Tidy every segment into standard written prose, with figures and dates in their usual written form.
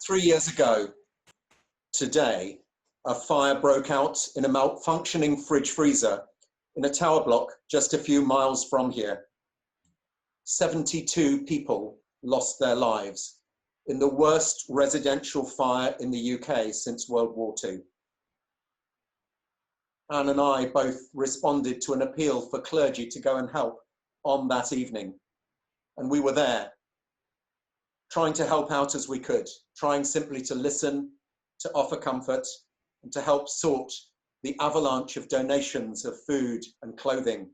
3 years ago today, a fire broke out in a malfunctioning fridge freezer in a tower block just a few miles from here. 72 people lost their lives in the worst residential fire in the UK since World War II. Anne and I both responded to an appeal for clergy to go and help on that evening. And we were there, trying to help out as we could, trying simply to listen, to offer comfort, and to help sort the avalanche of donations of food and clothing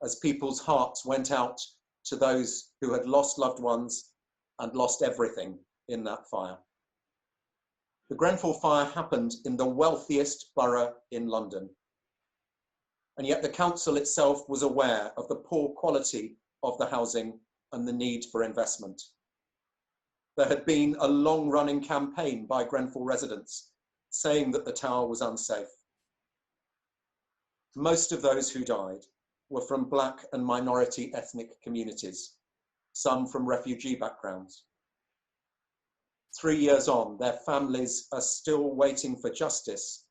as people's hearts went out to those who had lost loved ones and lost everything in that fire. The Grenfell fire happened in the wealthiest borough in London. And yet the council itself was aware of the poor quality of the housing and the need for investment. There had been a long-running campaign by Grenfell residents saying that the tower was unsafe. Most of those who died were from Black and minority ethnic communities, some from refugee backgrounds. 3 years on, their families are still waiting for justice,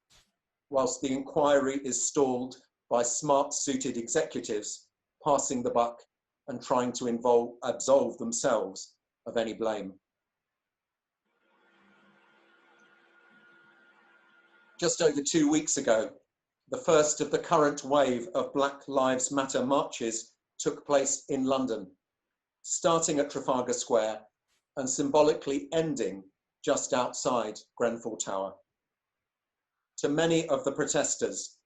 whilst the inquiry is stalled by smart-suited executives passing the buck and trying to absolve themselves of any blame. Just over 2 weeks ago, the first of the current wave of Black Lives Matter marches took place in London, starting at Trafalgar Square and symbolically ending just outside Grenfell Tower. To many of the protesters,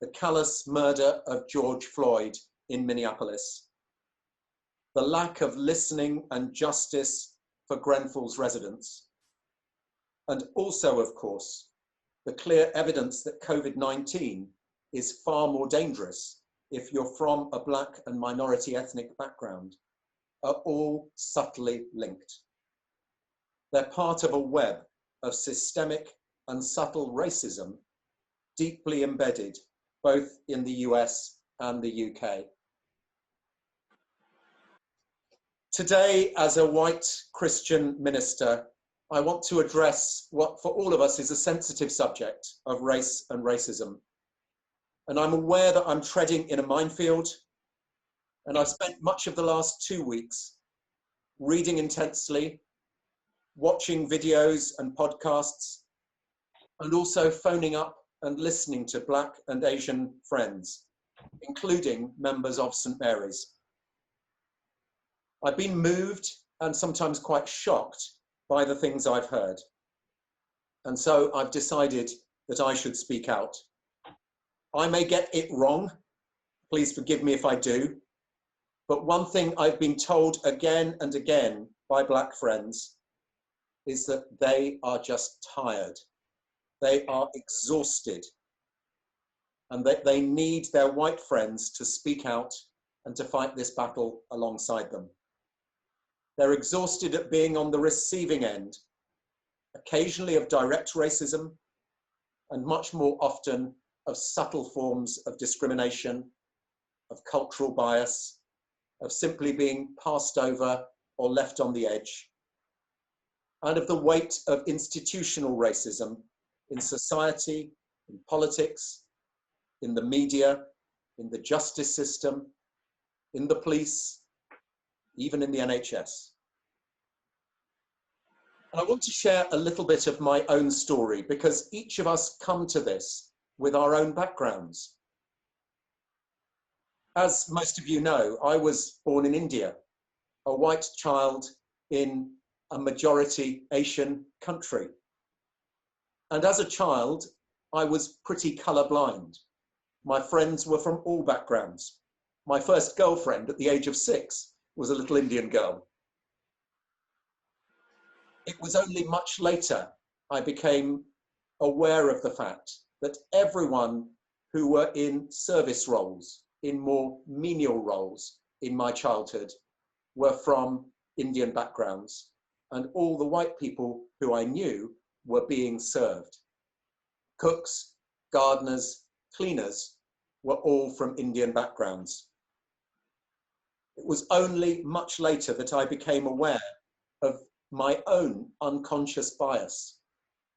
the callous murder of George Floyd in Minneapolis, the lack of listening and justice for Grenfell's residents, and also, of course, the clear evidence that COVID-19 is far more dangerous if you're from a Black and minority ethnic background, are all subtly linked. They're part of a web of systemic and subtle racism deeply embedded both in the US and the UK. Today, as a white Christian minister, I want to address what for all of us is a sensitive subject of race and racism. And I'm aware that I'm treading in a minefield, and I've spent much of the last 2 weeks reading intensely, watching videos and podcasts, and also phoning up and listening to Black and Asian friends, including members of St. Mary's. I've been moved and sometimes quite shocked by the things I've heard. And so I've decided that I should speak out. I may get it wrong, please forgive me if I do, but one thing I've been told again and again by Black friends is that they are just tired. They are exhausted, and that they need their white friends to speak out and to fight this battle alongside them. They're exhausted at being on the receiving end, occasionally of direct racism, and much more often of subtle forms of discrimination, of cultural bias, of simply being passed over or left on the edge, and of the weight of institutional racism in society, in politics, in the media, in the justice system, in the police, even in the NHS. And I want to share a little bit of my own story, because each of us come to this with our own backgrounds. As most of you know, I was born in India, a white child in a majority Asian country. And as a child, I was pretty colorblind. My friends were from all backgrounds. My first girlfriend at the age of 6 was a little Indian girl. It was only much later I became aware of the fact that everyone who were in service roles, in more menial roles in my childhood, were from Indian backgrounds, and all the white people who I knew were being served. Cooks, gardeners, cleaners were all from Indian backgrounds. It was only much later that I became aware of my own unconscious bias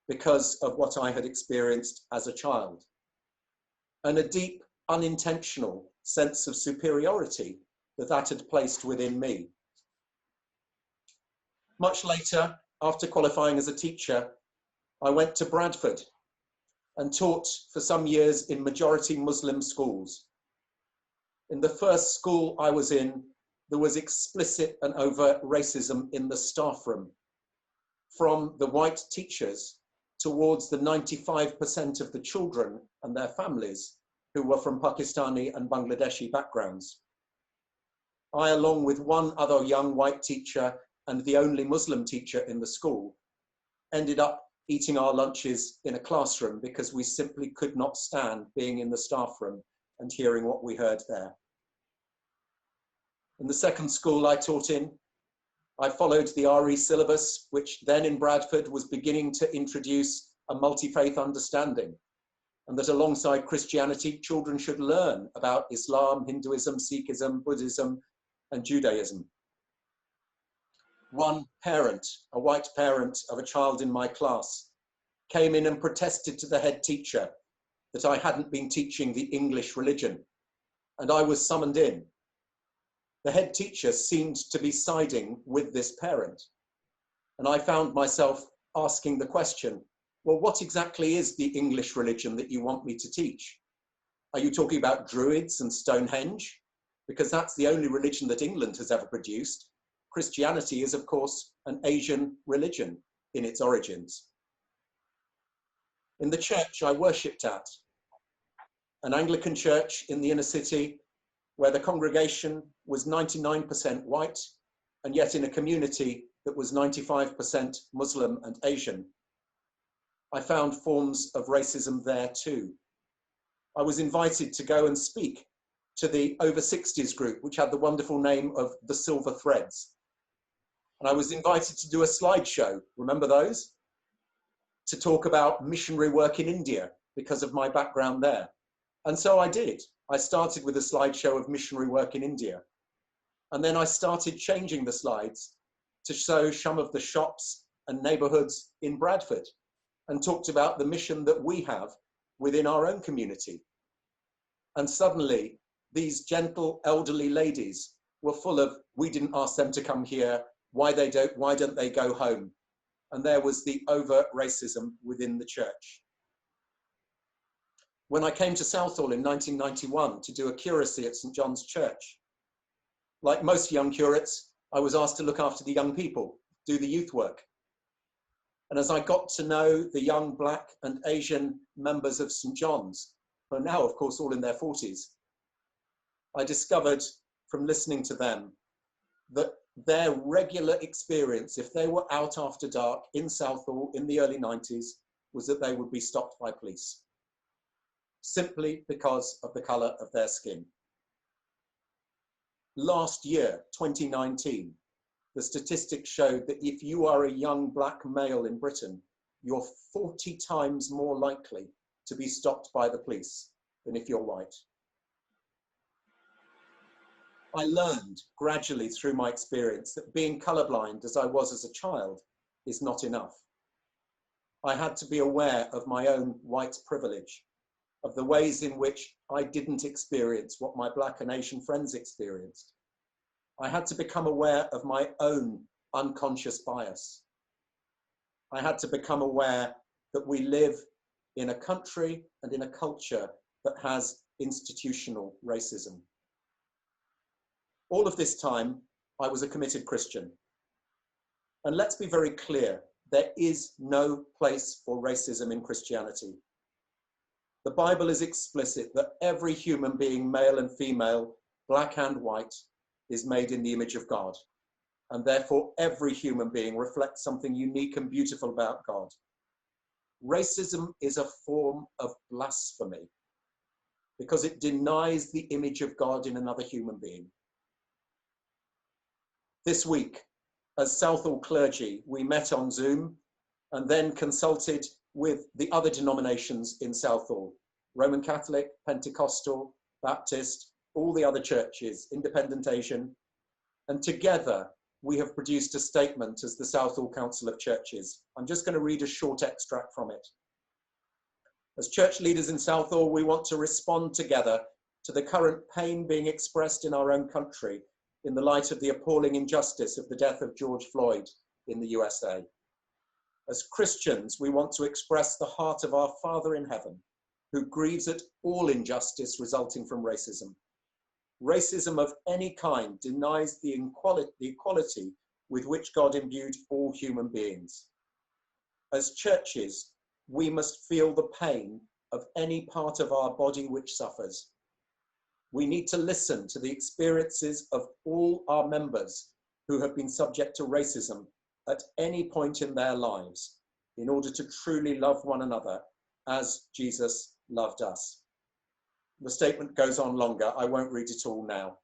because of what I had experienced as a child, and a deep, unintentional sense of superiority that had placed within me. Much later, after qualifying as a teacher, I went to Bradford and taught for some years in majority Muslim schools. In the first school I was in, there was explicit and overt racism in the staff room, from the white teachers towards the 95% of the children and their families who were from Pakistani and Bangladeshi backgrounds. I, along with one other young white teacher and the only Muslim teacher in the school, ended up eating our lunches in a classroom because we simply could not stand being in the staff room and hearing what we heard there. In the second school I taught in, I followed the RE syllabus, which then in Bradford was beginning to introduce a multi-faith understanding, and that alongside Christianity, children should learn about Islam, Hinduism, Sikhism, Buddhism, and Judaism. One parent, a white parent of a child in my class, came in and protested to the head teacher that I hadn't been teaching the English religion, and I was summoned in. The head teacher seemed to be siding with this parent, and I found myself asking the question, well, what exactly is the English religion that you want me to teach? Are you talking about Druids and Stonehenge? Because that's the only religion that England has ever produced. Christianity is, of course, an Asian religion in its origins. In the church I worshipped at, an Anglican church in the inner city, where the congregation was 99% white, and yet in a community that was 95% Muslim and Asian, I found forms of racism there too. I was invited to go and speak to the over 60s group, which had the wonderful name of the Silver Threads. And I was invited to do a slideshow, remember those? To talk about missionary work in India because of my background there. And so I did. I started with a slideshow of missionary work in India. And then I started changing the slides to show some of the shops and neighborhoods in Bradford, and talked about the mission that we have within our own community. And suddenly, these gentle elderly ladies were full of, we didn't ask them to come here, why don't they go home? And there was the overt racism within the church. When I came to Southall in 1991 to do a curacy at St. John's Church, like most young curates, I was asked to look after the young people, do the youth work. And as I got to know the young Black and Asian members of St. John's, who are now, of course, all in their 40s, I discovered from listening to them that their regular experience, if they were out after dark in Southall in the early 90s, was that they would be stopped by police, simply because of the colour of their skin. Last year, 2019, the statistics showed that if you are a young Black male in Britain, you're 40 times more likely to be stopped by the police than if you're white. I learned gradually through my experience that being colourblind as I was as a child is not enough. I had to be aware of my own white privilege, of the ways in which I didn't experience what my Black and Asian friends experienced. I had to become aware of my own unconscious bias. I had to become aware that we live in a country and in a culture that has institutional racism. All of this time, I was a committed Christian. And let's be very clear, there is no place for racism in Christianity. The Bible is explicit that every human being, male and female, Black and white, is made in the image of God. And therefore, every human being reflects something unique and beautiful about God. Racism is a form of blasphemy because it denies the image of God in another human being. This week, as Southall clergy, we met on Zoom and then consulted with the other denominations in Southall, Roman Catholic, Pentecostal, Baptist, all the other churches, Independent Asian, and together we have produced a statement as the Southall Council of Churches. I'm just going to read a short extract from it. As church leaders in Southall, we want to respond together to the current pain being expressed in our own country in the light of the appalling injustice of the death of George Floyd in the USA. As Christians, we want to express the heart of our Father in heaven, who grieves at all injustice resulting from racism. Racism of any kind denies the equality with which God imbued all human beings. As churches, we must feel the pain of any part of our body which suffers. We need to listen to the experiences of all our members who have been subject to racism at any point in their lives in order to truly love one another as Jesus loved us. The statement goes on longer. I won't read it all now.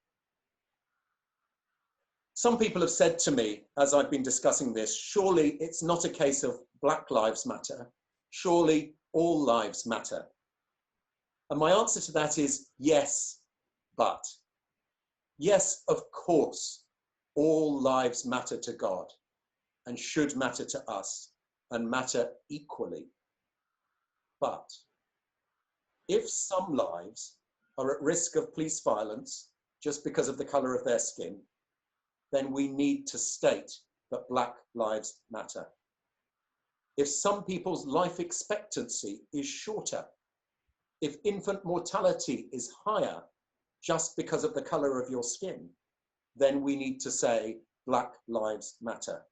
Some people have said to me, as I've been discussing this, surely it's not a case of Black Lives Matter. Surely all lives matter. And my answer to that is yes, but. Yes, of course, all lives matter to God and should matter to us and matter equally. But if some lives are at risk of police violence just because of the colour of their skin, then we need to state that Black lives matter. If some people's life expectancy is shorter, if infant mortality is higher just because of the colour of your skin, then we need to say Black lives matter.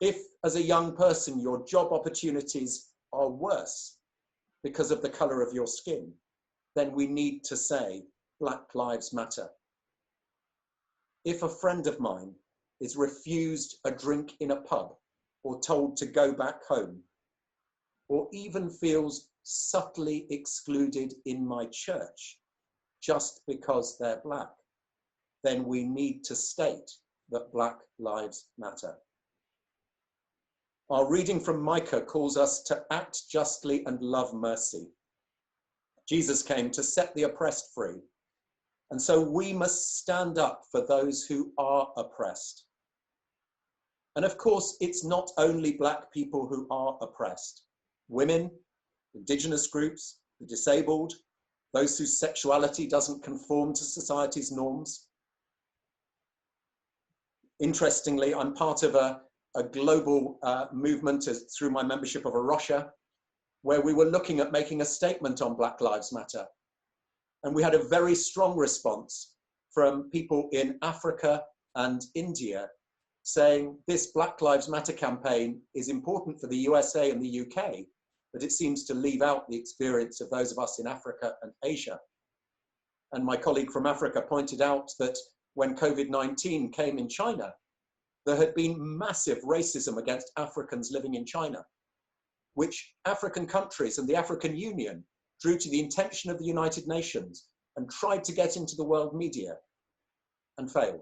If, as a young person, your job opportunities are worse because of the colour of your skin, then we need to say Black lives matter. If a friend of mine is refused a drink in a pub or told to go back home, or even feels subtly excluded in my church just because they're Black, then we need to state that Black lives matter. Our reading from Micah calls us to act justly and love mercy. Jesus came to set the oppressed free, and so we must stand up for those who are oppressed. And of course, it's not only Black people who are oppressed. Women, Indigenous groups, the disabled, those whose sexuality doesn't conform to society's norms. Interestingly, I'm part of a global movement through my membership of a Rocha, where we were looking at making a statement on Black Lives Matter. And we had a very strong response from people in Africa and India saying this Black Lives Matter campaign is important for the USA and the UK, but it seems to leave out the experience of those of us in Africa and Asia. And my colleague from Africa pointed out that when COVID-19 came in China, there had been massive racism against Africans living in China, which African countries and the African Union drew to the attention of the United Nations and tried to get into the world media and failed.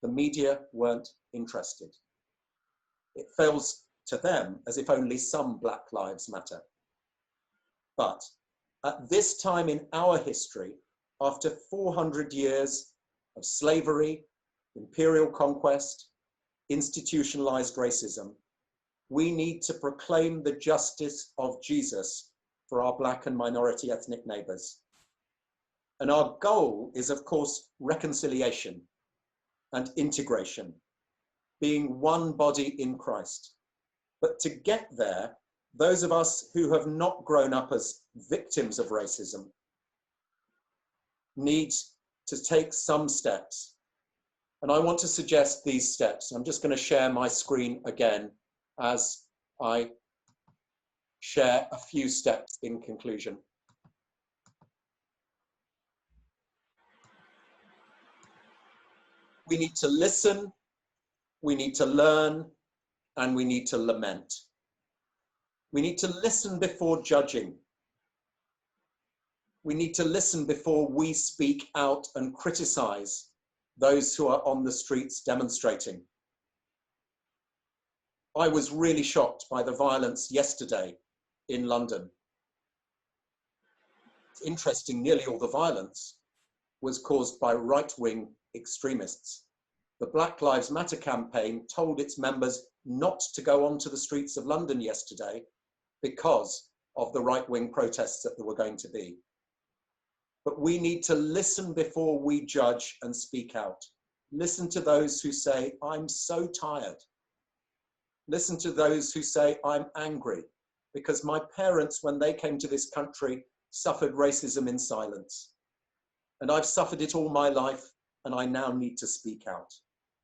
The media weren't interested. It feels to them as if only some Black lives matter. But at this time in our history, after 400 years of slavery, imperial conquest, institutionalized racism, we need to proclaim the justice of Jesus for our Black and minority ethnic neighbours. And our goal is, of course, reconciliation and integration, being one body in Christ. But to get there, those of us who have not grown up as victims of racism need to take some steps. And I want to suggest these steps. I'm just going to share my screen again as I share a few steps in conclusion. We need to listen, we need to learn, and we need to lament. We need to listen before judging. We need to listen before we speak out and criticize those who are on the streets demonstrating. I was really shocked by the violence yesterday in London. It's interesting, nearly all the violence was caused by right-wing extremists. The Black Lives Matter campaign told its members not to go onto the streets of London yesterday because of the right-wing protests that there were going to be. But we need to listen before we judge and speak out. Listen to those who say, I'm so tired. Listen to those who say, I'm angry because my parents, when they came to this country, suffered racism in silence. And I've suffered it all my life, and I now need to speak out.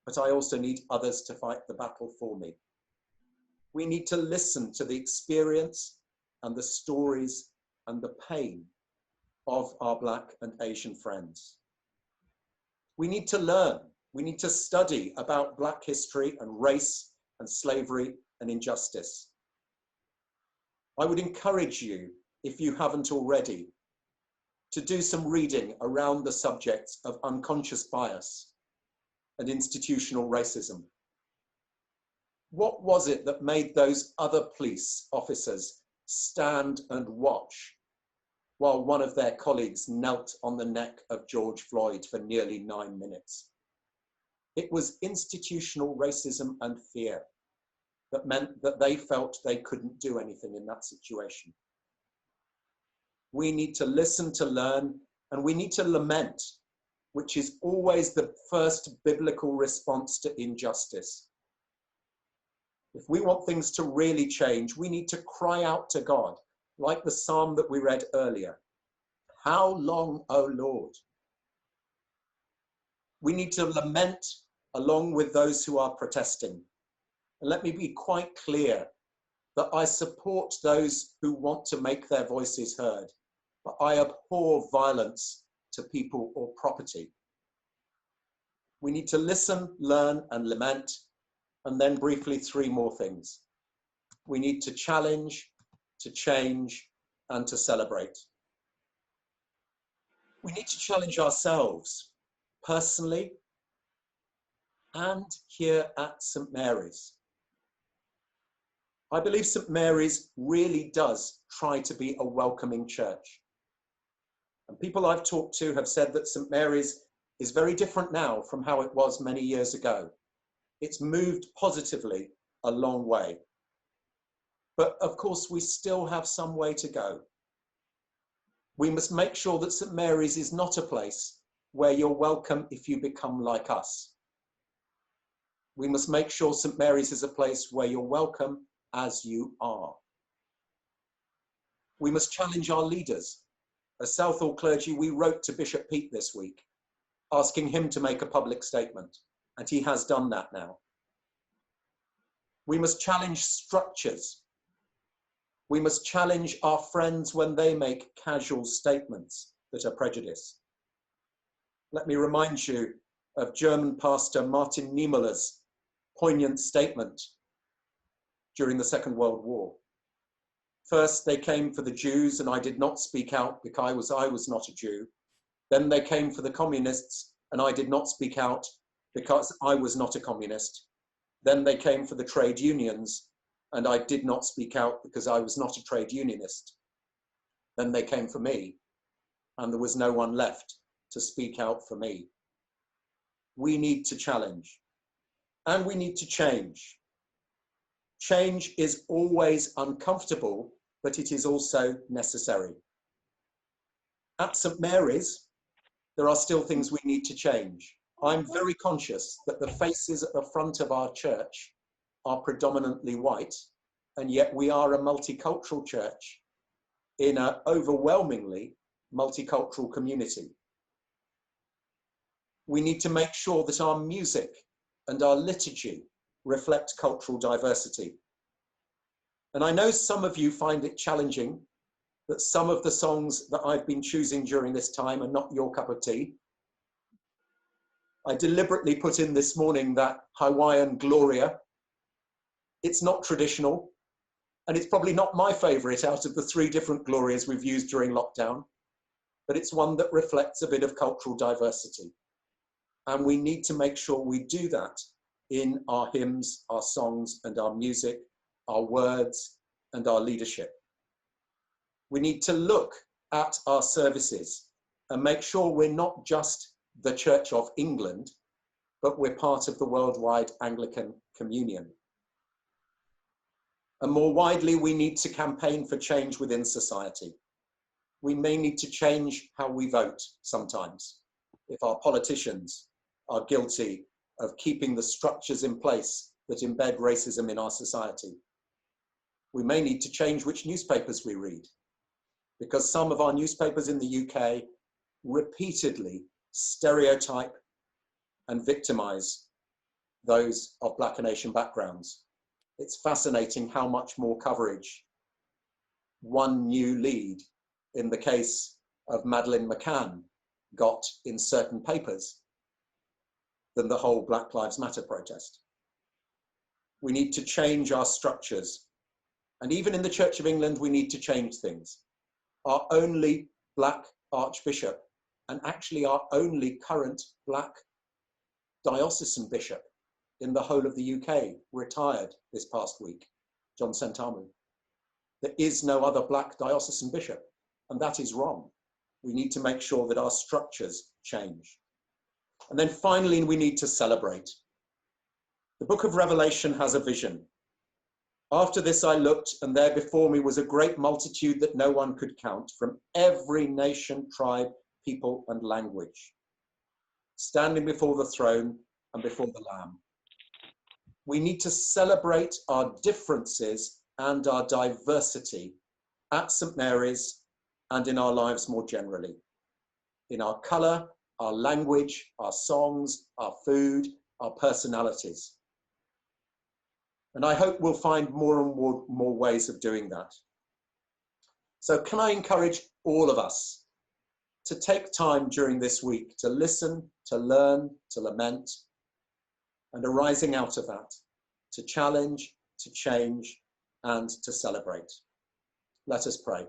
But I also need others to fight the battle for me. We need to listen to the experience and the stories and the pain of our Black and Asian friends. We need to learn. We need to study about Black history and race and slavery and injustice. I would encourage you, if you haven't already, to do some reading around the subjects of unconscious bias and institutional racism. What was it that made those other police officers stand and watch while one of their colleagues knelt on the neck of George Floyd for nearly 9 minutes? It was institutional racism and fear that meant that they felt they couldn't do anything in that situation. We need to listen to learn, and we need to lament, which is always the first biblical response to injustice. If we want things to really change, we need to cry out to God, like the psalm that we read earlier. How long, O Lord? We need to lament along with those who are protesting. And let me be quite clear that I support those who want to make their voices heard, but I abhor violence to people or property. We need to listen, learn, and lament, and then briefly 3 more things. We need to challenge, to change, and to celebrate. We need to challenge ourselves personally and here at St. Mary's. I believe St. Mary's really does try to be a welcoming church. And people I've talked to have said that St. Mary's is very different now from how it was many years ago. It's moved positively a long way. But of course, we still have some way to go. We must make sure that St. Mary's is not a place where you're welcome if you become like us. We must make sure St. Mary's is a place where you're welcome as you are. We must challenge our leaders. As Southall clergy, we wrote to Bishop Peat this week, asking him to make a public statement, and he has done that now. We must challenge structures. We must challenge our friends when they make casual statements that are prejudiced. Let me remind you of German pastor Martin Niemöller's poignant statement during the Second World War. First, they came for the Jews, and I did not speak out because I was not a Jew. Then they came for the communists, and I did not speak out because I was not a communist. Then they came for the trade unions, and I did not speak out because I was not a trade unionist. Then they came for me, and there was no one left to speak out for me. We need to challenge, and we need to change. Change is always uncomfortable, but it is also necessary. At St. Mary's, there are still things we need to change. I'm very conscious that the faces at the front of our church are predominantly white, and yet we are a multicultural church in an overwhelmingly multicultural community. We need to make sure that our music and our liturgy reflect cultural diversity. And I know some of you find it challenging that some of the songs that I've been choosing during this time are not your cup of tea. I deliberately put in this morning that Hawaiian Gloria. It's not traditional, and it's probably not my favorite out of the 3 different Glorias we've used during lockdown, but it's one that reflects a bit of cultural diversity. And we need to make sure we do that in our hymns, our songs, and our music, our words, and our leadership. We need to look at our services and make sure we're not just the Church of England, but we're part of the worldwide Anglican communion. And more widely, we need to campaign for change within society. We may need to change how we vote sometimes, if our politicians are guilty of keeping the structures in place that embed racism in our society. We may need to change which newspapers we read, because some of our newspapers in the UK repeatedly stereotype and victimize those of Black and Asian backgrounds. It's fascinating how much more coverage one new lead in the case of Madeleine McCann got in certain papers than the whole Black Lives Matter protest. We need to change our structures. And even in the Church of England, we need to change things. Our only Black Archbishop, and actually our only current Black diocesan bishop in the whole of the UK, retired this past week, John Sentamu. There is no other Black diocesan bishop, and that is wrong. We need to make sure that our structures change. And then finally, we need to celebrate. The book of Revelation has a vision. After this I looked, and there before me was a great multitude that no one could count, from every nation, tribe, people, and language, standing before the throne and before the Lamb. We need to celebrate our differences and our diversity at St. Mary's and in our lives more generally, in our colour, our language, our songs, our food, our personalities. And I hope we'll find more and more ways of doing that. So can I encourage all of us to take time during this week to listen, to learn, to lament, and arising out of that, to challenge, to change, and to celebrate. Let us pray.